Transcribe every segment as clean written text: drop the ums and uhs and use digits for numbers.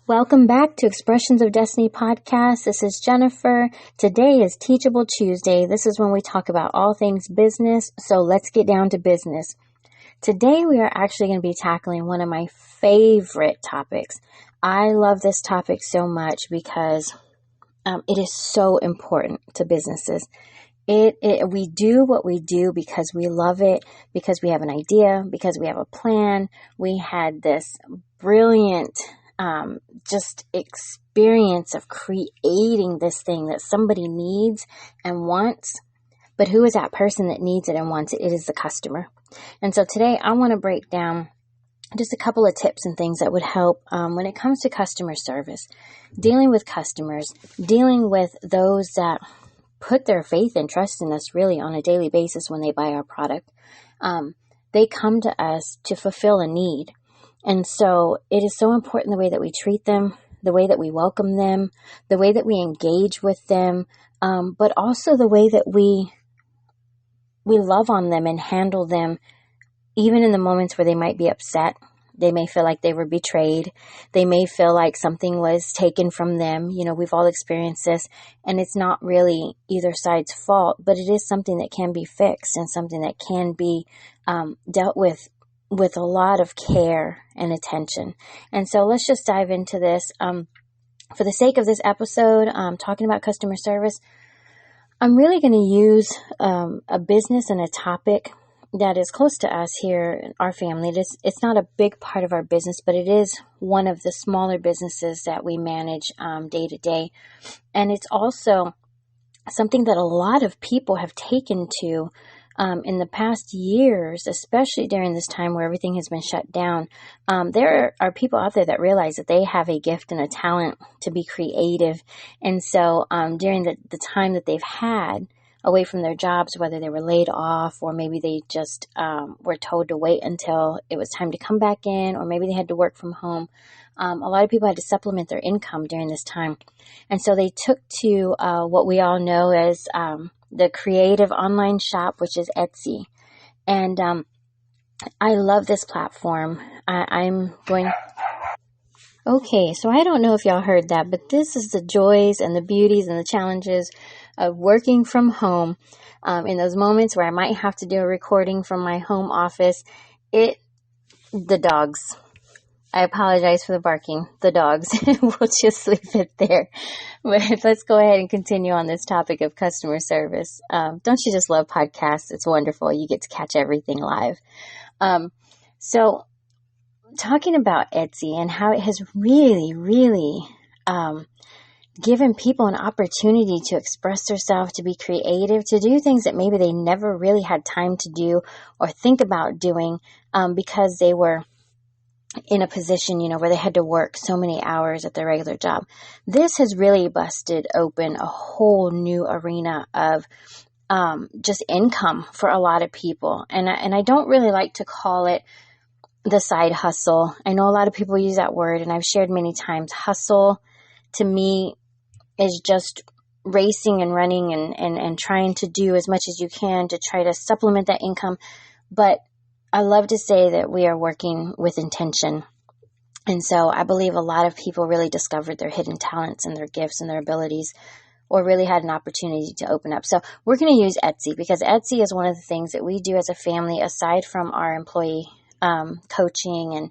Welcome back to Expressions of Destiny podcast. This is Jennifer. Today is Teachable Tuesday. This is when we talk about all things business. So let's get down to business. Today we are actually going to be tackling one of my favorite topics. I love this topic so much because it is so important to businesses. We do what we do because we love it, because we have an idea, because we have a plan. We had this brilliant just experience of creating this thing that somebody needs and wants. But who is that person that needs it and wants it? It is the customer. And so today I want to break down just a couple of tips and things that would help when it comes to customer service, dealing with customers, dealing with those that put their faith and trust in us really on a daily basis when they buy our product. They come to us to fulfill a need. And so it is so important the way that we treat them, the way that we welcome them, the way that we engage with them, but also the way that we love on them and handle them, even in the moments where they might be upset. They may feel like they were betrayed. They may feel like something was taken from them. You know, we've all experienced this, and it's not really either side's fault, but it is something that can be fixed and something that can be dealt with a lot of care and attention. And so let's just dive into this. For the sake of this episode, talking about customer service, I'm really going to use a business and a topic that is close to us here in our family. It's not a big part of our business, but it is one of the smaller businesses that we manage day to day. And it's also something that a lot of people have taken to in the past years, especially during this time where everything has been shut down. There are people out there that realize that they have a gift and a talent to be creative. And so during the time that they've had away from their jobs, whether they were laid off or maybe they just were told to wait until it was time to come back in, or maybe they had to work from home. A lot of people had to supplement their income during this time. And so they took to what we all know as the creative online shop, which is Etsy. And I love this platform. Okay, so I don't know if y'all heard that, but this is the joys and the beauties and the challenges of working from home. In those moments where I might have to do a recording from my home office, the dogs. I apologize for the barking. The dogs. We'll just leave it there. But let's go ahead and continue on this topic of customer service. Don't you just love podcasts? It's wonderful. You get to catch everything live. So talking about Etsy and how it has really, really given people an opportunity to express themselves, to be creative, to do things that maybe they never really had time to do or think about doing because they were in a position, where they had to work so many hours at their regular job. This has really busted open a whole new arena of just income for a lot of people. And I don't really like to call it the side hustle. I know a lot of people use that word, and I've shared many times. Hustle, to me, is just racing and running and trying to do as much as you can to try to supplement that income. But I love to say that we are working with intention. And so I believe a lot of people really discovered their hidden talents and their gifts and their abilities, or really had an opportunity to open up. So we're going to use Etsy because Etsy is one of the things that we do as a family, aside from our employee coaching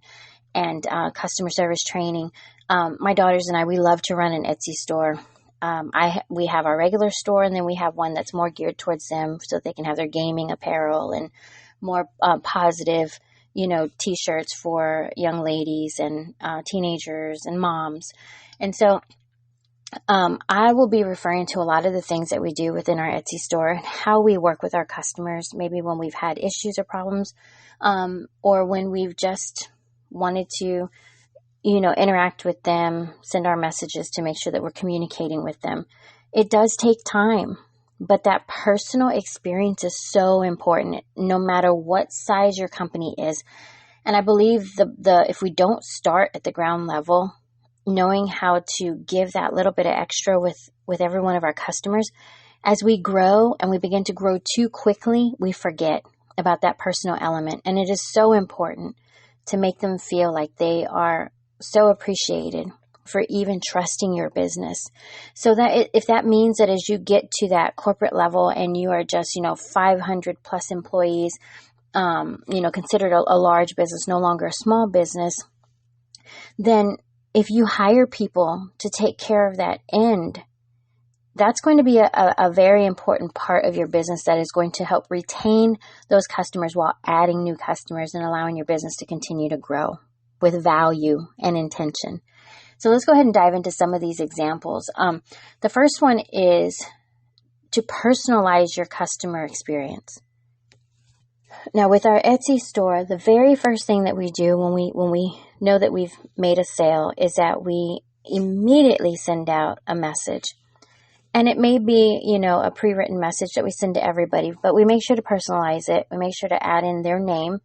and customer service training. My daughters and I, we love to run an Etsy store. We have our regular store, and then we have one that's more geared towards them so that they can have their gaming apparel and more positive, t-shirts for young ladies and teenagers and moms. And so I will be referring to a lot of the things that we do within our Etsy store, how we work with our customers, maybe when we've had issues or problems, or when we've just wanted to, interact with them, send our messages to make sure that we're communicating with them. It does take time. But that personal experience is so important, no matter what size your company is. And I believe if we don't start at the ground level, knowing how to give that little bit of extra with every one of our customers, as we grow and we begin to grow too quickly, we forget about that personal element. And it is so important to make them feel like they are so appreciated, for even trusting your business. So that if that means that as you get to that corporate level and you are just, 500 plus employees, considered a large business, no longer a small business, then if you hire people to take care of that end, that's going to be a very important part of your business that is going to help retain those customers while adding new customers and allowing your business to continue to grow with value and intention. So let's go ahead and dive into some of these examples. The first one is to personalize your customer experience. Now, with our Etsy store, the very first thing that we do when we know that we've made a sale is that we immediately send out a message. And it may be, a pre-written message that we send to everybody, but we make sure to personalize it. We make sure to add in their name,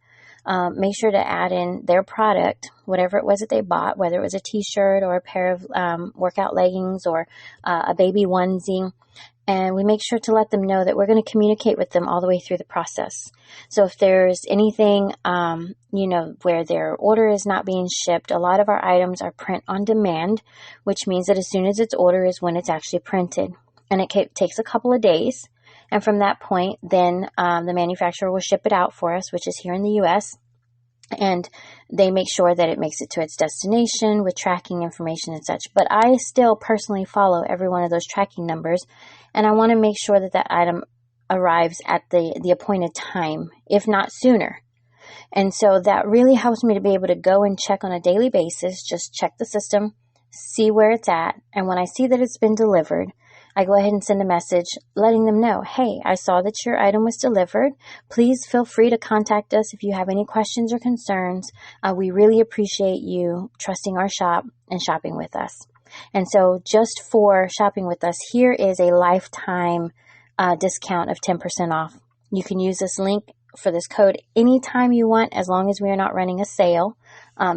make sure to add in their product, whatever it was that they bought, whether it was a t-shirt or a pair of workout leggings or a baby onesie. And we make sure to let them know that we're going to communicate with them all the way through the process. So if there's anything, where their order is not being shipped, a lot of our items are print on demand, which means that as soon as it's ordered is when it's actually printed. And it takes a couple of days. And from that point, then the manufacturer will ship it out for us, which is here in the U.S., and they make sure that it makes it to its destination with tracking information and such. But I still personally follow every one of those tracking numbers, and I want to make sure that that item arrives at the appointed time, if not sooner. And so that really helps me to be able to go and check on a daily basis, just check the system, see where it's at, and when I see that it's been delivered, I go ahead and send a message letting them know, hey, I saw that your item was delivered. Please feel free to contact us if you have any questions or concerns. We really appreciate you trusting our shop and shopping with us. And so just for shopping with us, here is a lifetime discount of 10% off. You can use this link for this code anytime you want, as long as we are not running a sale,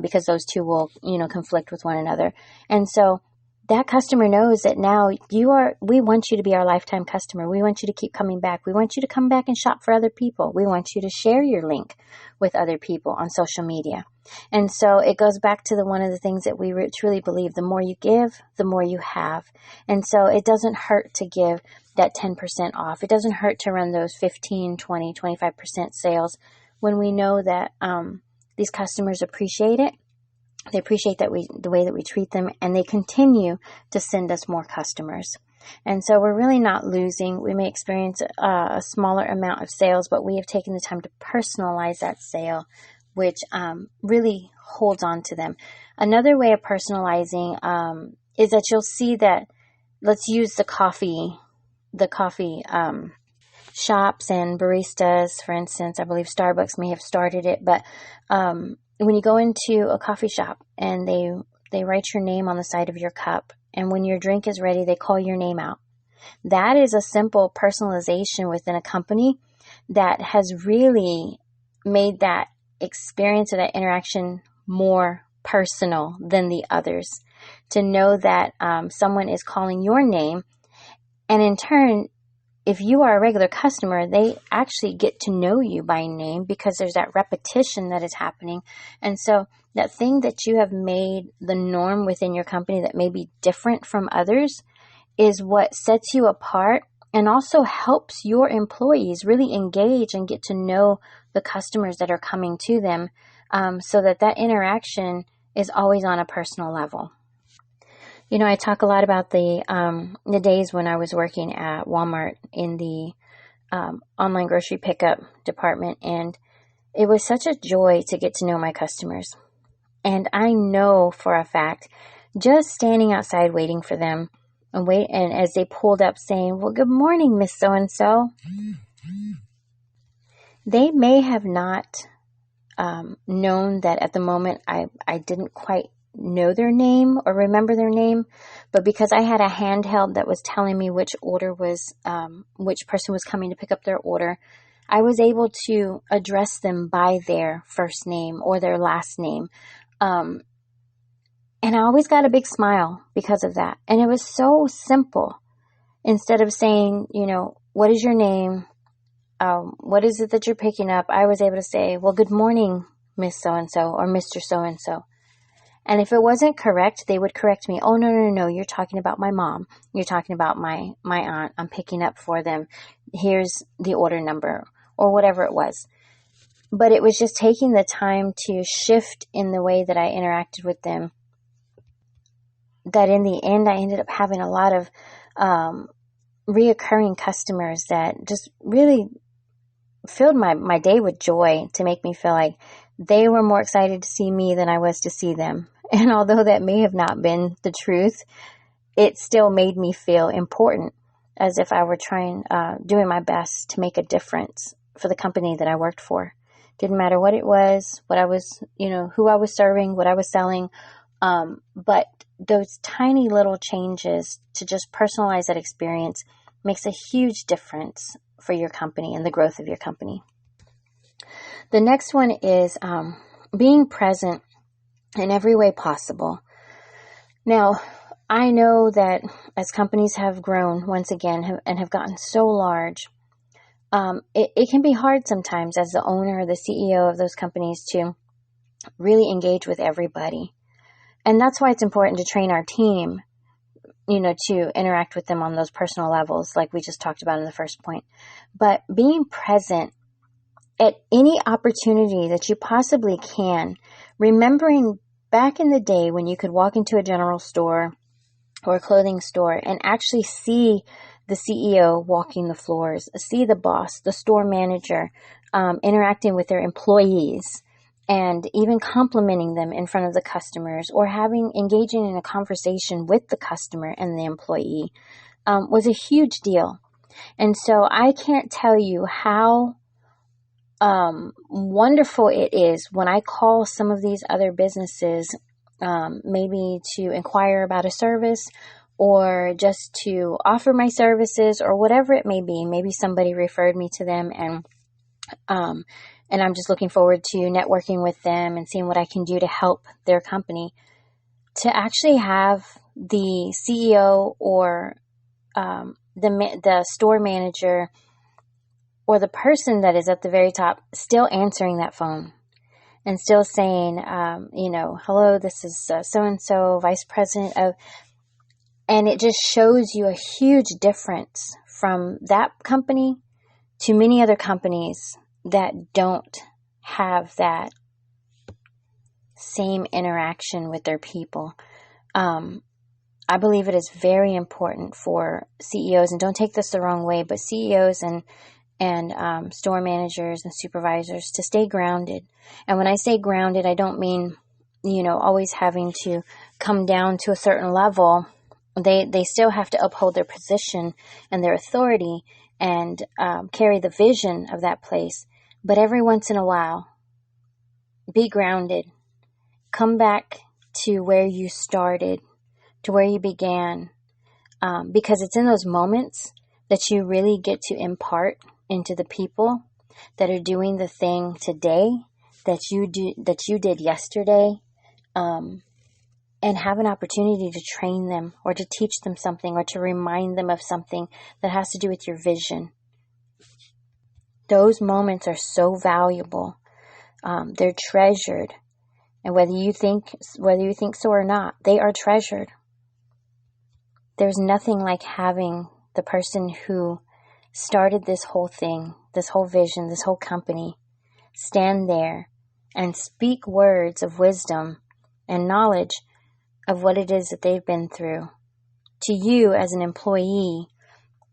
because those two will, conflict with one another. And so that customer knows that now we want you to be our lifetime customer. We want you to keep coming back. We want you to come back and shop for other people. We want you to share your link with other people on social media. And so it goes back to one of the things that we truly believe: the more you give, the more you have. And so it doesn't hurt to give that 10% off. It doesn't hurt to run those 15, 20, 25% sales when we know that these customers appreciate it. They appreciate the way that we treat them, and they continue to send us more customers. And so we're really not losing. We may experience a smaller amount of sales, but we have taken the time to personalize that sale, which really holds on to them. Another way of personalizing is that you'll see that, let's use the coffee shops and baristas, for instance. I believe Starbucks may have started it, but when you go into a coffee shop and they write your name on the side of your cup, and when your drink is ready, they call your name out. That is a simple personalization within a company that has really made that experience or that interaction more personal than the others. To know that someone is calling your name, and in turn, if you are a regular customer, they actually get to know you by name because there's that repetition that is happening. And so that thing that you have made the norm within your company that may be different from others is what sets you apart and also helps your employees really engage and get to know the customers that are coming to them, so that interaction is always on a personal level. I talk a lot about the days when I was working at Walmart in the online grocery pickup department, and it was such a joy to get to know my customers. And I know for a fact, just standing outside waiting for them and as they pulled up saying, well, good morning, Miss So-and-so. They may have not known that at the moment I didn't quite know their name or remember their name, but because I had a handheld that was telling me which person was coming to pick up their order, I was able to address them by their first name or their last name. And I always got a big smile because of that. And it was so simple. Instead of saying, what is your name? What is it that you're picking up? I was able to say, well, good morning, Miss So-and-so or Mr. So-and-so. And if it wasn't correct, they would correct me. Oh, no, you're talking about my mom. You're talking about my aunt. I'm picking up for them. Here's the order number, or whatever it was. But it was just taking the time to shift in the way that I interacted with them, that in the end, I ended up having a lot of reoccurring customers that just really filled my day with joy, to make me feel like they were more excited to see me than I was to see them. And although that may have not been the truth, it still made me feel important, as if I were doing my best to make a difference for the company that I worked for. Didn't matter what it was, what I was, who I was serving, what I was selling. But those tiny little changes to just personalize that experience makes a huge difference for your company and the growth of your company. The next one is being present in every way possible. Now, I know that as companies have grown once again and have gotten so large, it can be hard sometimes as the owner or the CEO of those companies to really engage with everybody. And that's why it's important to train our team, to interact with them on those personal levels, like we just talked about in the first point. But being present at any opportunity that you possibly can, remembering back in the day when you could walk into a general store or a clothing store and actually see the CEO walking the floors, see the boss, the store manager, interacting with their employees, and even complimenting them in front of the customers, or engaging in a conversation with the customer and the employee, was a huge deal. And so I can't tell you how wonderful it is when I call some of these other businesses, maybe to inquire about a service, or just to offer my services, or whatever it may be. Maybe somebody referred me to them, and I'm just looking forward to networking with them and seeing what I can do to help their company. To actually have the CEO or the store manager or the person that is at the very top still answering that phone and still saying, hello, this is so-and-so, vice president of, and it just shows you a huge difference from that company to many other companies that don't have that same interaction with their people. I believe it is very important for CEOs, and don't take this the wrong way, but CEOs and store managers and supervisors to stay grounded. And when I say grounded, I don't mean, always having to come down to a certain level. They still have to uphold their position and their authority and carry the vision of that place. But every once in a while, be grounded. Come back to where you started, to where you began, because it's in those moments that you really get to impart into the people that are doing the thing today that you did yesterday, and have an opportunity to train them or to teach them something or to remind them of something that has to do with your vision. Those moments are so valuable. They're treasured. And whether you think so or not, they are treasured. There's nothing like having the person who started this whole thing, this whole vision, this whole company, stand there and speak words of wisdom and knowledge of what it is that they've been through to you as an employee,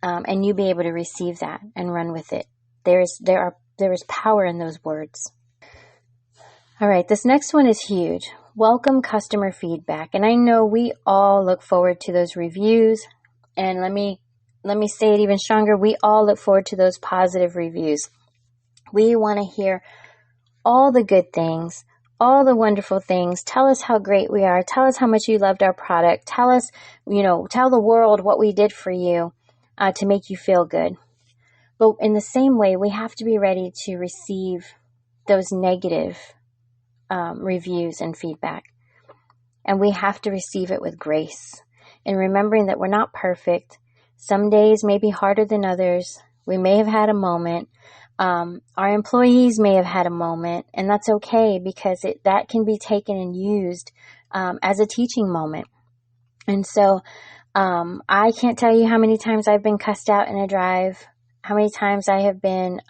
and you be able to receive that and run with it. There is power in those words. All right, this next one is huge. Welcome customer feedback. And I know we all look forward to those reviews. And let me say it even stronger. We all look forward to those positive reviews. We want to hear all the good things, all the wonderful things. Tell us how great we are. Tell us how much you loved our product. Tell us, tell the world what we did for you to make you feel good. But in the same way, we have to be ready to receive those negative reviews and feedback. And we have to receive it with grace. And remembering that we're not perfect. Some days may be harder than others. We may have had a moment. Our employees may have had a moment. And that's okay, because that can be taken and used as a teaching moment. And so I can't tell you how many times I've been cussed out in a drive, how many times I have been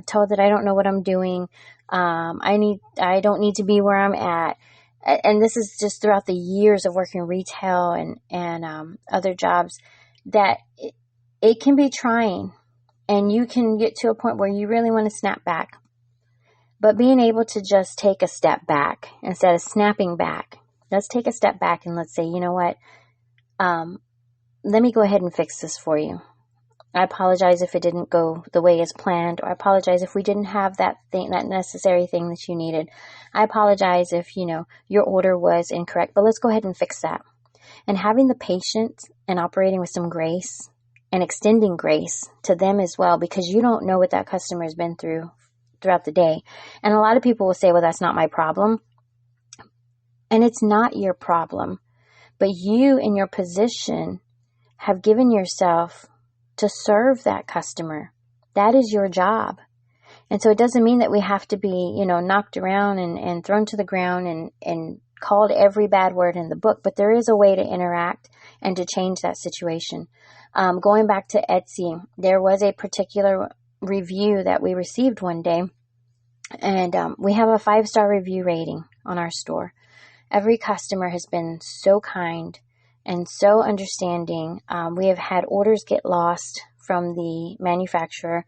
told that I don't know what I'm doing. I don't need to be where I'm at. And this is just throughout the years of working retail and other jobs, that it can be trying, and you can get to a point where you really want to snap back. But being able to just take a step back instead of snapping back, let's take a step back and let's say, you know what, let me go ahead and fix this for you. I apologize if it didn't go the way as planned, or I apologize if we didn't have that necessary thing that you needed. I apologize if, your order was incorrect, but let's go ahead and fix that. And having the patience and operating with some grace and extending grace to them as well, because you don't know what that customer has been through throughout the day. And a lot of people will say, well, that's not my problem. And it's not your problem, but you in your position have given yourself to serve that customer. That is your job. And so it doesn't mean that we have to be, knocked around and thrown to the ground and called every bad word in the book, but there is a way to interact and to change that situation. Going back to Etsy, there was a particular review that we received one day, and we have a 5-star review rating on our store. Every customer has been so kind and so understanding. We have had orders get lost from the manufacturer,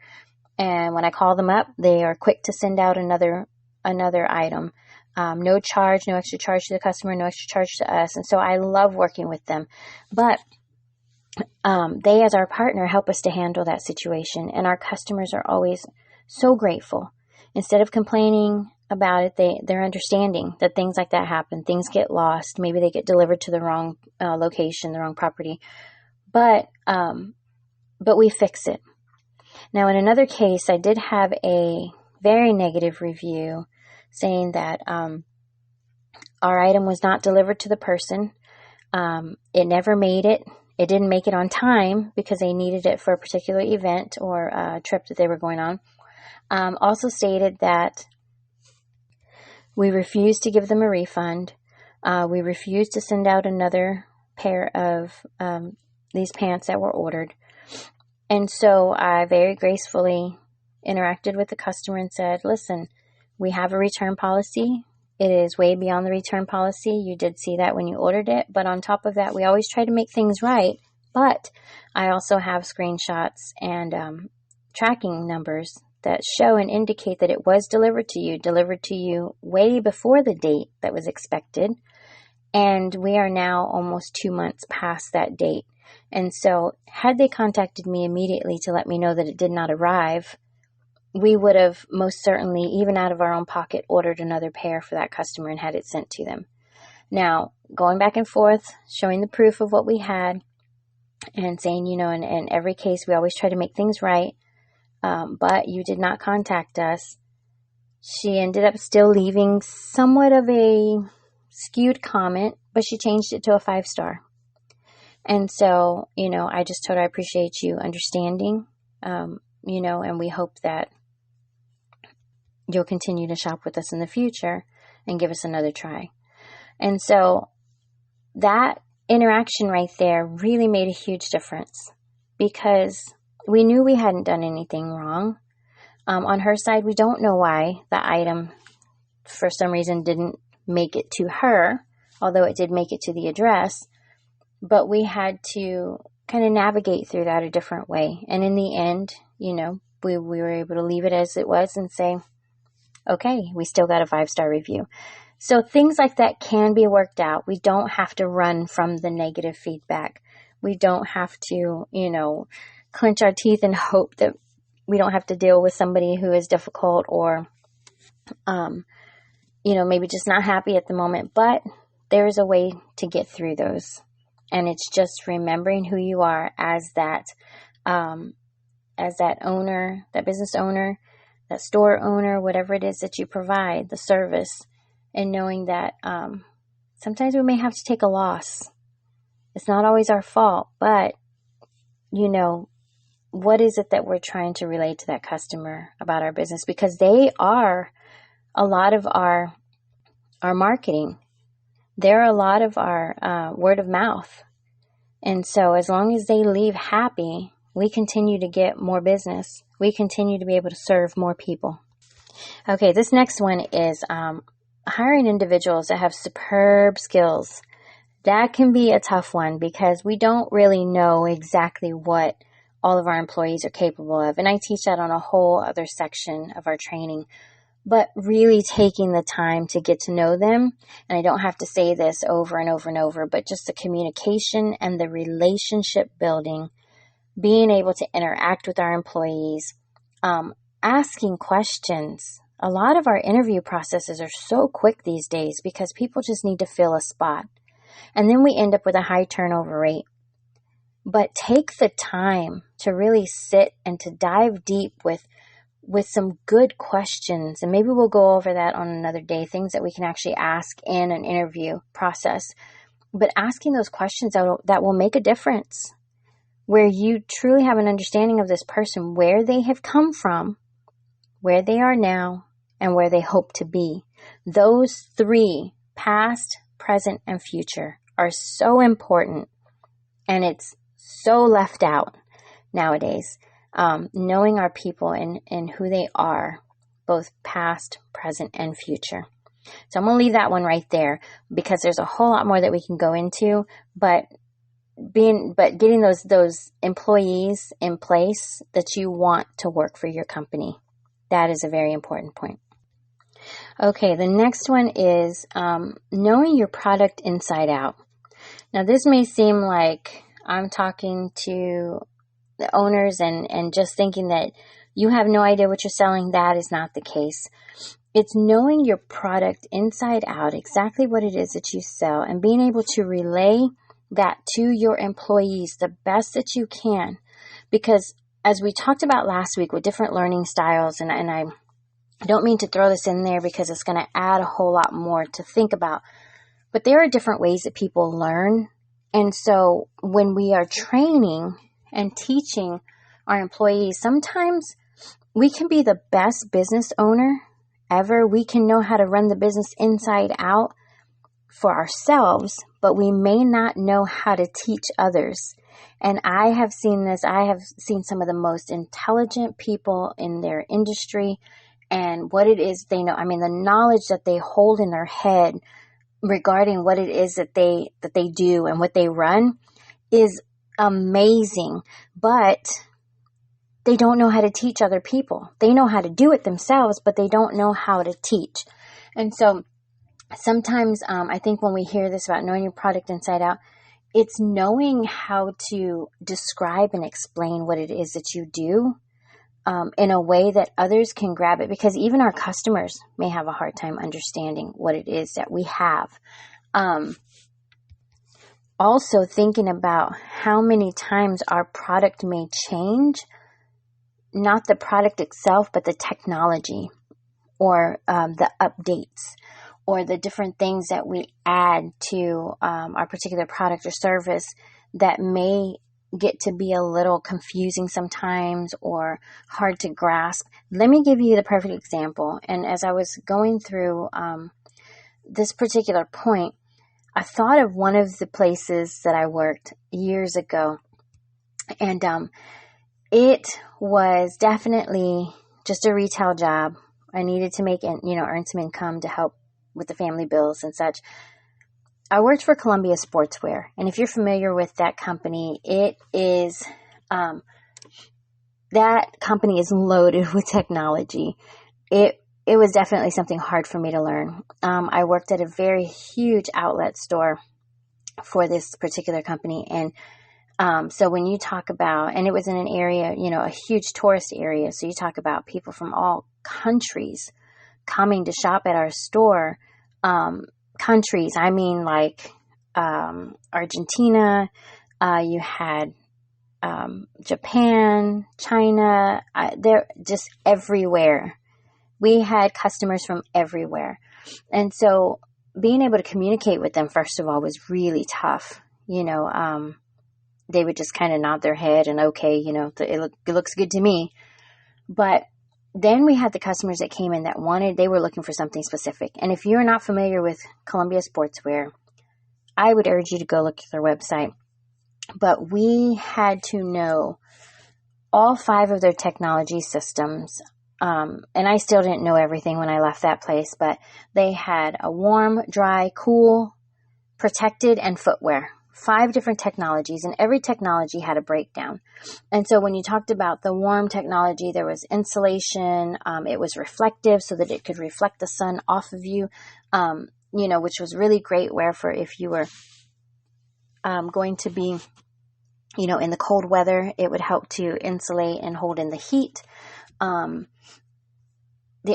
and when I call them up, they are quick to send out another item. No charge, no extra charge to the customer, no extra charge to us. And so I love working with them. But they, as our partner, help us to handle that situation. And our customers are always so grateful. Instead of complaining about it, they're understanding that things like that happen. Things get lost. Maybe they get delivered to the wrong location, the wrong property. But we fix it. Now, in another case, I did have a very negative review saying that our item was not delivered to the person. It never made it. It didn't make it on time because they needed it for a particular event or a trip that they were going on. Also stated that we refused to give them a refund. We refused to send out another pair of these pants that were ordered. And so I very gracefully interacted with the customer and said, listen, we have a return policy. It is way beyond the return policy. You did see that when you ordered it. But on top of that, we always try to make things right. But I also have screenshots and tracking numbers that show and indicate that it was delivered to you way before the date that was expected. And we are now almost 2 months past that date. And so had they contacted me immediately to let me know that it did not arrive, we would have most certainly, even out of our own pocket, ordered another pair for that customer and had it sent to them. Now, going back and forth, showing the proof of what we had and saying, in every case, we always try to make things right. But you did not contact us. She ended up still leaving somewhat of a skewed comment, but she changed it to a 5-star. And so, I just told her I appreciate you understanding, and we hope that you'll continue to shop with us in the future and give us another try. And so that interaction right there really made a huge difference because we knew we hadn't done anything wrong. On her side, we don't know why the item, for some reason, didn't make it to her, although it did make it to the address. But we had to kind of navigate through that a different way. And in the end, we were able to leave it as it was and say, okay, we still got a 5-star review. So things like that can be worked out. We don't have to run from the negative feedback. We don't have to, clench our teeth and hope that we don't have to deal with somebody who is difficult or, maybe just not happy at the moment. But there is a way to get through those. And it's just remembering who you are as that owner, that business owner, that store owner, whatever it is that you provide, the service, and knowing that sometimes we may have to take a loss. It's not always our fault, but, what is it that we're trying to relate to that customer about our business? Because they are a lot of our marketing. they're a lot of our word of mouth. And so as long as they leave happy, we continue to get more business. We continue to be able to serve more people. Okay, this next one is hiring individuals that have superb skills. That can be a tough one because we don't really know exactly what all of our employees are capable of. And I teach that on a whole other section of our training. But really taking the time to get to know them, and I don't have to say this over and over and over, but just the communication and the relationship building, being able to interact with our employees, asking questions. A lot of our interview processes are so quick these days because people just need to fill a spot. And then we end up with a high turnover rate. But take the time to really sit and to dive deep with some good questions. And maybe we'll go over that on another day, things that we can actually ask in an interview process. But asking those questions that will make a difference, where you truly have an understanding of this person, where they have come from, where they are now, and where they hope to be. Those three, past, present, and future, are so important. And it's so left out nowadays. Knowing our people and who they are, both past, present, and future. So I'm going to leave that one right there because there's a whole lot more that we can go into, but getting those employees in place that you want to work for your company, that is a very important point. Okay, the next one is knowing your product inside out. Now, this may seem like I'm talking to the owners and just thinking that you have no idea what you're selling. That is not the case. It's knowing your product inside out, exactly what it is that you sell, and being able to relay that to your employees the best that you can. Because as we talked about last week with different learning styles, and I don't mean to throw this in there because it's going to add a whole lot more to think about, but there are different ways that people learn. And so when we are training and teaching our employees, sometimes we can be the best business owner ever. We can know how to run the business inside out for ourselves, but we may not know how to teach others. And I have seen this. I have seen some of the most intelligent people in their industry and what it is they know. I mean, the knowledge that they hold in their head regarding what it is that they do and what they run is amazing, but they don't know how to teach other people. They know how to do it themselves, but they don't know how to teach. And so sometimes I think when we hear this about knowing your product inside out, it's knowing how to describe and explain what it is that you do in a way that others can grab it, because even our customers may have a hard time understanding what it is that we have. Also thinking about how many times our product may change, not the product itself, but the technology or the updates or the different things that we add to our particular product or service that may get to be a little confusing sometimes or hard to grasp. Let me give you the perfect example. And as I was going through this particular point, I thought of one of the places that I worked years ago. And it was definitely just a retail job. I needed to earn some income to help with the family bills and such. I worked for Columbia Sportswear. And if you're familiar with that company, it is, that company is loaded with technology. It was definitely something hard for me to learn. I worked at a very huge outlet store for this particular company. And so when you talk about, and it was in an area, a huge tourist area. So you talk about people from all countries coming to shop at our store. Countries, I mean like Argentina, you had Japan, China, they're just everywhere. We had customers from everywhere. And so being able to communicate with them, first of all, was really tough. They would just kind of nod their head and okay, it looks good to me. But then we had the customers that came in that they were looking for something specific. And if you're not familiar with Columbia Sportswear, I would urge you to go look at their website. But we had to know all 5 of their technology systems. And I still didn't know everything when I left that place, but they had a warm, dry, cool, protected, and footwear. 5 different technologies, and every technology had a breakdown. And so when you talked about the warm technology, there was insulation. It was reflective so that it could reflect the sun off of you, which was really great wear for if you were going to be, in the cold weather. It would help to insulate and hold in the heat. The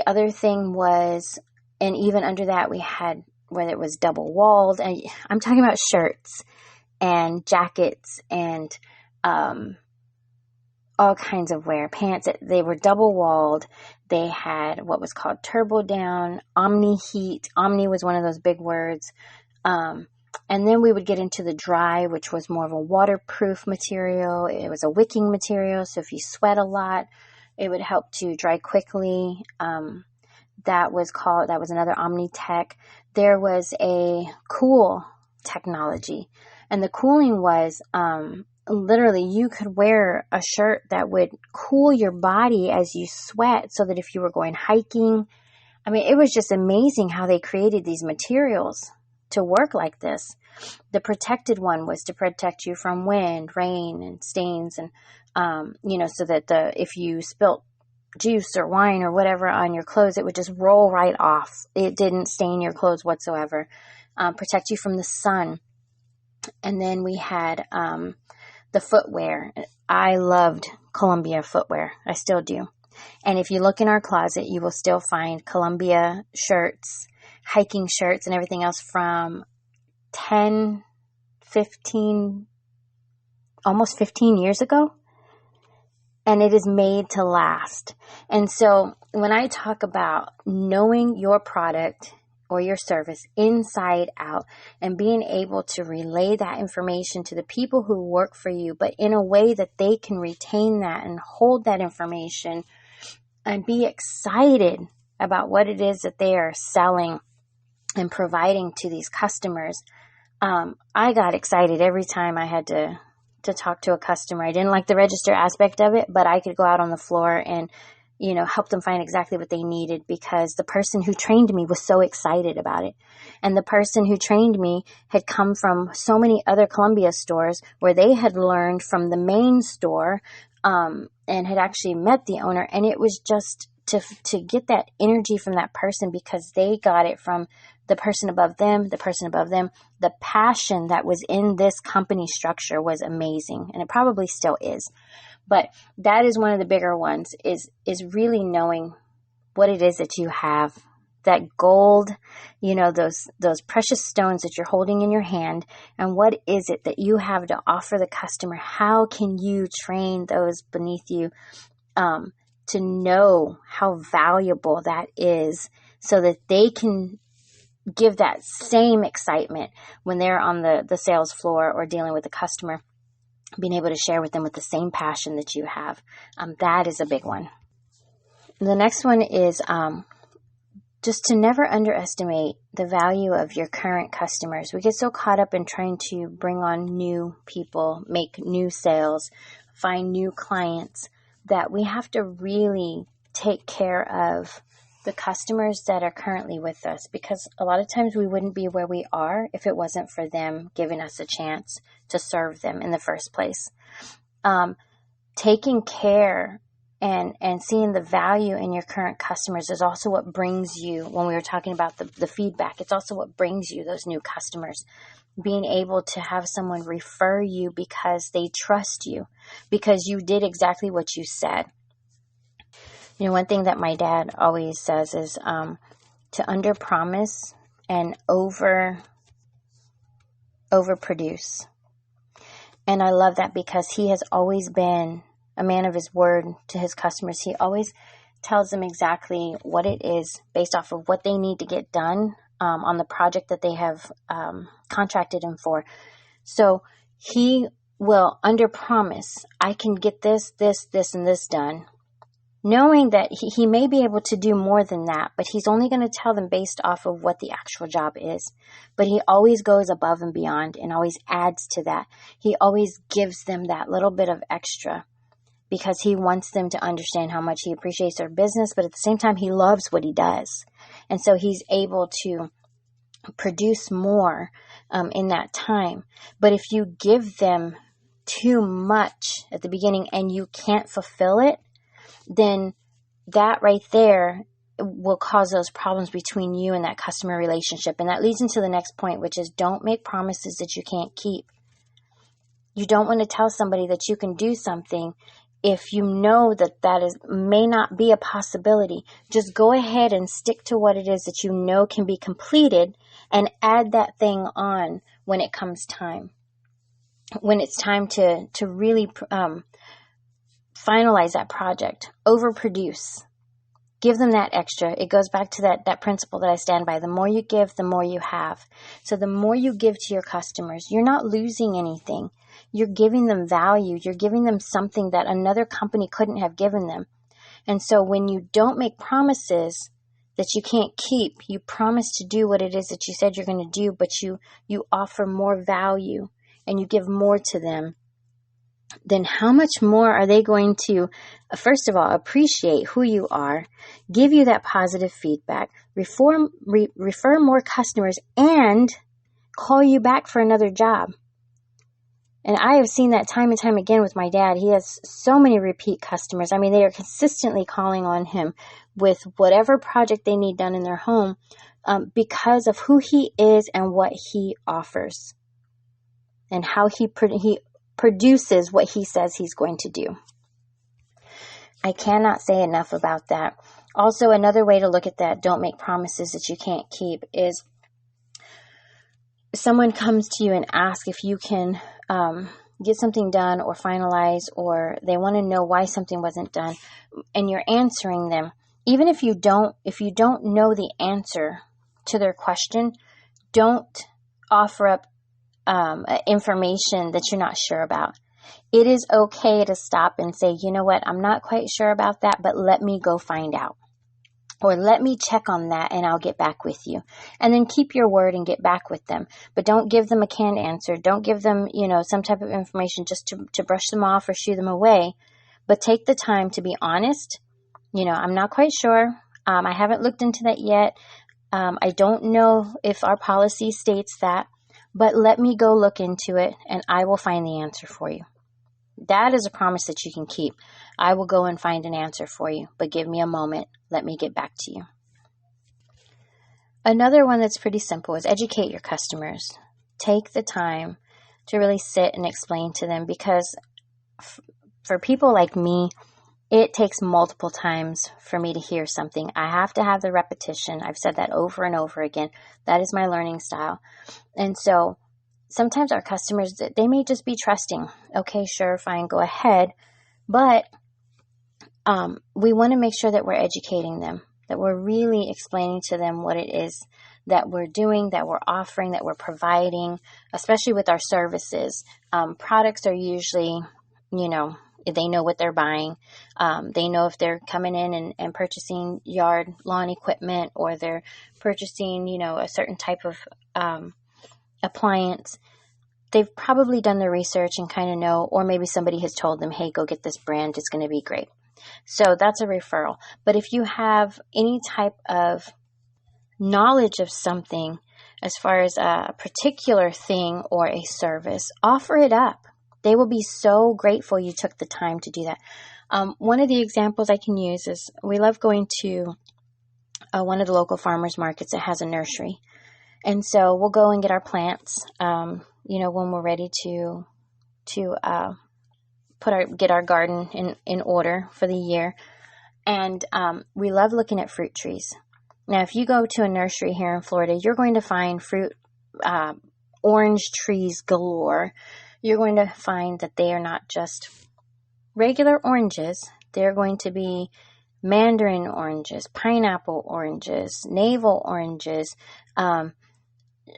other thing was, and even under that, we had whether it was double walled, and I'm talking about shirts and jackets and all kinds of wear, pants. They were double walled. They had what was called turbo down, omni heat. Omni was one of those big words. And then we would get into the dry, which was more of a waterproof material. It was a wicking material. So if you sweat a lot, it would help to dry quickly. That was another Omni Tech. There was a cool technology, and the cooling was, literally you could wear a shirt that would cool your body as you sweat so that if you were going hiking, it was just amazing how they created these materials to work like this. The protected one was to protect you from wind, rain, and stains, and so that if you spilt juice or wine or whatever on your clothes, it would just roll right off. It didn't stain your clothes whatsoever. Protect you from the sun. And then we had the footwear. I loved Columbia footwear. I still do. And if you look in our closet, you will still find Columbia shirts, hiking shirts, and everything else from 10, 15, almost 15 years ago. And it is made to last. And so when I talk about knowing your product or your service inside out and being able to relay that information to the people who work for you, but in a way that they can retain that and hold that information and be excited about what it is that they are selling and providing to these customers. I got excited every time I had to talk to a customer. I didn't like the register aspect of it, but I could go out on the floor and, help them find exactly what they needed because the person who trained me was so excited about it. And the person who trained me had come from so many other Columbia stores where they had learned from the main store, and had actually met the owner. And it was just to get that energy from that person because they got it from the person above them, the person above them. The passion that was in this company structure was amazing, and it probably still is. But that is one of the bigger ones, is really knowing what it is that you have, that gold, those precious stones that you're holding in your hand, and what is it that you have to offer the customer? How can you train those beneath you to know how valuable that is so that they can give that same excitement when they're on the sales floor or dealing with a customer, being able to share with them with the same passion that you have. That is a big one. The next one is just to never underestimate the value of your current customers. We get so caught up in trying to bring on new people, make new sales, find new clients, that we have to really take care of the customers that are currently with us, because a lot of times we wouldn't be where we are if it wasn't for them giving us a chance to serve them in the first place. Taking care and seeing the value in your current customers is also what brings you, when we were talking about the feedback, it's also what brings you those new customers. Being able to have someone refer you because they trust you, because you did exactly what you said. One thing that my dad always says is to underpromise and overproduce. And I love that because he has always been a man of his word to his customers. He always tells them exactly what it is based off of what they need to get done on the project that they have contracted him for. So he will underpromise, I can get this, and this done. knowing that he may be able to do more than that, but he's only going to tell them based off of what the actual job is. But he always goes above and beyond and always adds to that. He always gives them that little bit of extra because he wants them to understand how much he appreciates their business, but at the same time, he loves what he does. And so he's able to produce more in that time. But if you give them too much at the beginning and you can't fulfill it, then that right there will cause those problems between you and that customer relationship. And that leads into the next point, which is don't make promises that you can't keep. You don't want to tell somebody that you can do something if you know that may not be a possibility. Just go ahead and stick to what it is that you know can be completed and add that thing on when it comes time. When it's time to really finalize that project, overproduce, give them that extra. It goes back to that principle that I stand by. The more you give, the more you have. So the more you give to your customers, you're not losing anything. You're giving them value. You're giving them something that another company couldn't have given them. And so when you don't make promises that you can't keep, you promise to do what it is that you said you're going to do, but you offer more value and you give more to them, then how much more are they going to, first of all, appreciate who you are, give you that positive feedback, refer more customers, and call you back for another job. And I have seen that time and time again with my dad. He has so many repeat customers. I mean, they are consistently calling on him with whatever project they need done in their home because of who he is and what he offers and how he produces what he says he's going to do. I cannot say enough about that. Also, another way to look at that, don't make promises that you can't keep, is someone comes to you and asks if you can get something done or finalize, or they want to know why something wasn't done, and you're answering them. Even if you don't know the answer to their question, don't offer up information that you're not sure about. It is okay to stop and say, you know what, I'm not quite sure about that, but let me go find out. Or let me check on that and I'll get back with you. And then keep your word and get back with them. But don't give them a canned answer. Don't give them, some type of information just to brush them off or shoo them away. But take the time to be honest. I'm not quite sure. I haven't looked into that yet. I don't know if our policy states that. But let me go look into it and I will find the answer for you. That is a promise that you can keep. I will go and find an answer for you, but give me a moment. Let me get back to you. Another one that's pretty simple is educate your customers. Take the time to really sit and explain to them, because for people like me, it takes multiple times for me to hear something. I have to have the repetition. I've said that over and over again. That is my learning style. And so sometimes our customers, they may just be trusting. Okay, sure, fine, go ahead. But we want to make sure that we're educating them, that we're really explaining to them what it is that we're doing, that we're offering, that we're providing, especially with our services. Products are usually, they know what they're buying. They know if they're coming in and purchasing yard lawn equipment, or they're purchasing, a certain type of appliance. They've probably done their research and kind of know, or maybe somebody has told them, hey, go get this brand. It's going to be great. So that's a referral. But if you have any type of knowledge of something as far as a particular thing or a service, offer it up. They will be so grateful you took the time to do that. One of the examples I can use is we love going to one of the local farmers markets that has a nursery. And so we'll go and get our plants, when we're ready to get our garden in order for the year. And we love looking at fruit trees. Now, if you go to a nursery here in Florida, you're going to find orange trees galore. You're going to find that they are not just regular oranges. They're going to be mandarin oranges, pineapple oranges, navel oranges. Oh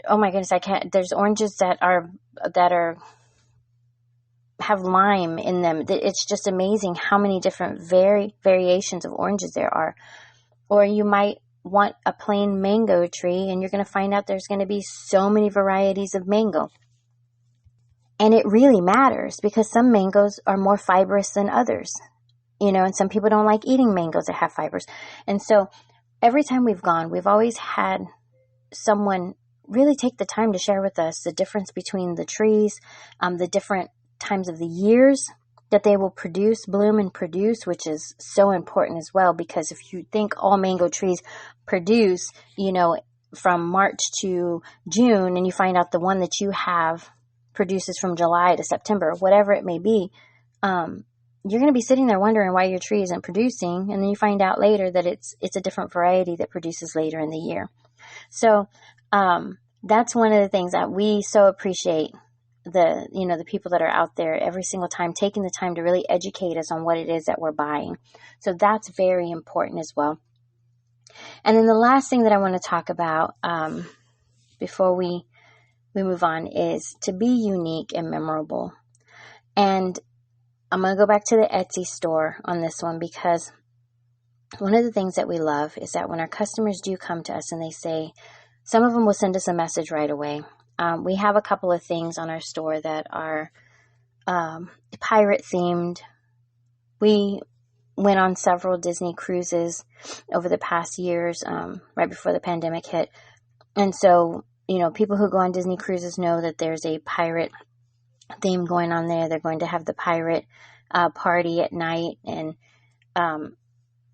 my goodness, there's oranges that are have lime in them. It's just amazing how many different variations of oranges there are. Or you might want a plain mango tree, and you're going to find out there's going to be so many varieties of mango. And it really matters because some mangoes are more fibrous than others, and some people don't like eating mangoes that have fibers. And so every time we've gone, we've always had someone really take the time to share with us the difference between the trees, the different times of the years that they will bloom and produce, which is so important as well, because if you think all mango trees produce, from March to June, and you find out the one that you have produces from July to September, whatever it may be, you're going to be sitting there wondering why your tree isn't producing, and then you find out later that it's a different variety that produces later in the year. So that's one of the things that we so appreciate, the people that are out there every single time, taking the time to really educate us on what it is that we're buying. So that's very important as well. And then the last thing that I want to talk about before we move on is to be unique and memorable. And I'm going to go back to the Etsy store on this one, because one of the things that we love is that when our customers do come to us and they say, some of them will send us a message right away. We have a couple of things on our store that are pirate themed. We went on several Disney cruises over the past years, right before the pandemic hit. And so, people who go on Disney cruises know that there's a pirate theme going on there. They're going to have the pirate party at night and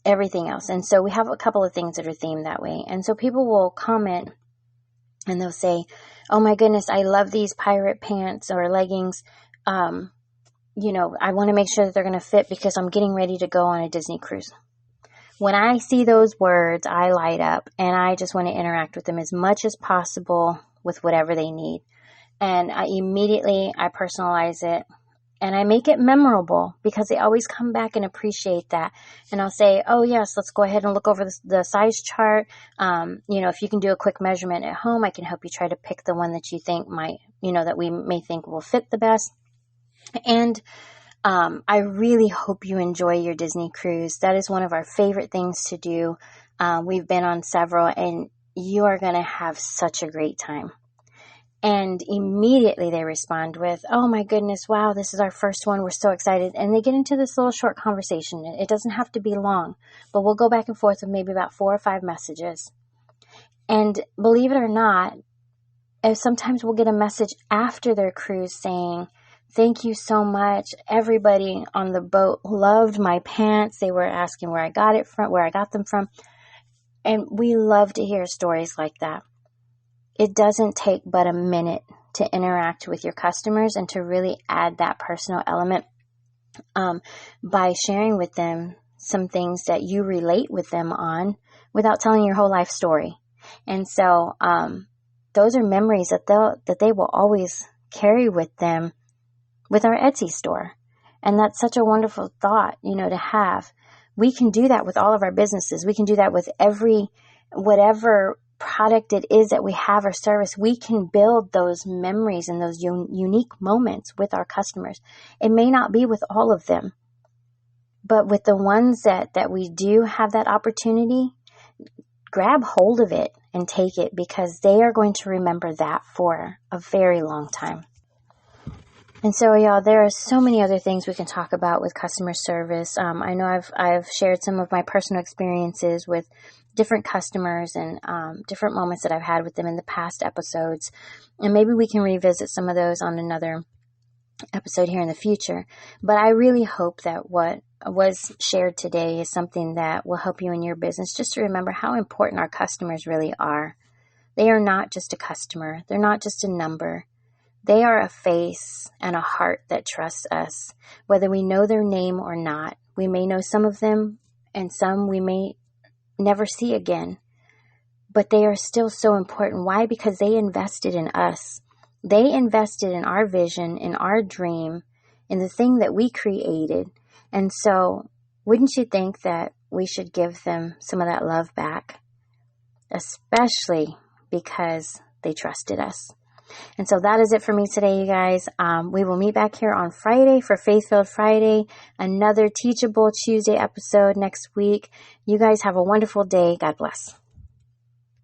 everything else. And so we have a couple of things that are themed that way. And so people will comment and they'll say, oh my goodness, I love these pirate pants or leggings. I want to make sure that they're going to fit because I'm getting ready to go on a Disney cruise. When I see those words, I light up and I just want to interact with them as much as possible with whatever they need. And I personalize it and I make it memorable because they always come back and appreciate that. And I'll say, oh yes, let's go ahead and look over the size chart. If you can do a quick measurement at home, I can help you try to pick the one that you think might, that we may think will fit the best. And I really hope you enjoy your Disney cruise. That is one of our favorite things to do. We've been on several and you are going to have such a great time. And immediately they respond with, oh my goodness, wow, this is our first one. We're so excited. And they get into this little short conversation. It doesn't have to be long, but we'll go back and forth with maybe about 4 or 5 messages. And believe it or not, sometimes we'll get a message after their cruise saying, thank you so much. Everybody on the boat loved my pants. They were asking where I got them from. And we love to hear stories like that. It doesn't take but a minute to interact with your customers and to really add that personal element by sharing with them some things that you relate with them on without telling your whole life story. And so those are memories that they will always carry with them with our Etsy store. And that's such a wonderful thought, to have. We can do that with all of our businesses. We can do that with whatever product it is that we have or service. We can build those memories and those unique moments with our customers. It may not be with all of them, but with the ones that we do have that opportunity, grab hold of it and take it, because they are going to remember that for a very long time. And so, y'all, there are so many other things we can talk about with customer service. I know I've shared some of my personal experiences with different customers and different moments that I've had with them in the past episodes. And maybe we can revisit some of those on another episode here in the future. But I really hope that what was shared today is something that will help you in your business, just to remember how important our customers really are. They are not just a customer. They're not just a number. They are a face and a heart that trusts us, whether we know their name or not. We may know some of them and some we may never see again, but they are still so important. Why? Because they invested in us. They invested in our vision, in our dream, in the thing that we created. And so wouldn't you think that we should give them some of that love back, especially because they trusted us? And so that is it for me today, you guys. We will meet back here on Friday for Faith-Filled Friday, another Teachable Tuesday episode next week. You guys have a wonderful day. God bless.